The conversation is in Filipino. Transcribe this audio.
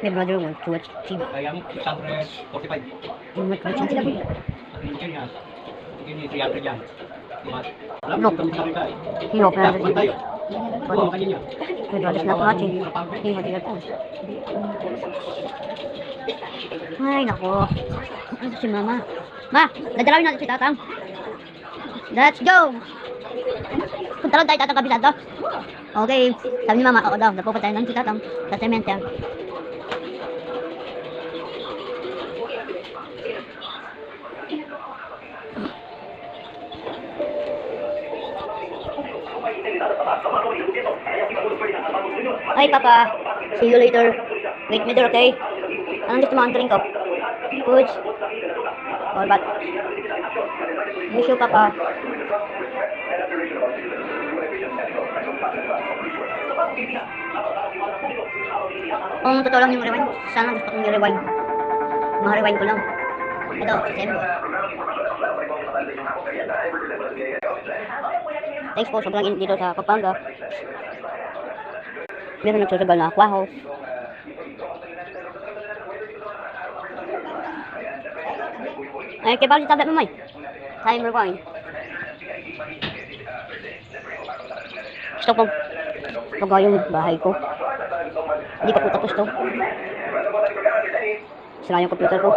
My brother wants to watch TV. Kaya mo, 645. Yung watching TV. Ang kanya, hindi 300 yan. Mas, alam No. mo, kami sa kita eh. He opened Kaya, the kumain TV. tayo. Oo, makanya niya. My brother's not watching. He watching at home. Ay, nako. Ano si mama? Ma, dadalawin natin si tatang. Let's go! Punta lang tayo tatang kabisado. Okay. Sabi ni mama, oo daw. Napupunta tayo ng si tatang sa sementer. Ay, papa. See you later. Wait me there, okay? Anong gusto mo ang drink ko? Foods? Or what? Miss you, papa. Kung totoo lang yung rewind, sana gusto kong i-rewind. Mga rewind ko lang. Ito, si Sembo. Thanks po, sobrang init dito sa Pampanga. Meron nagsusugal na aqua house. Ay, kaya bakit tablet mo, May? Time rewind. Gusto ko pag yung bahay ko. Hindi pa po tapos to. Sira yung computer ko.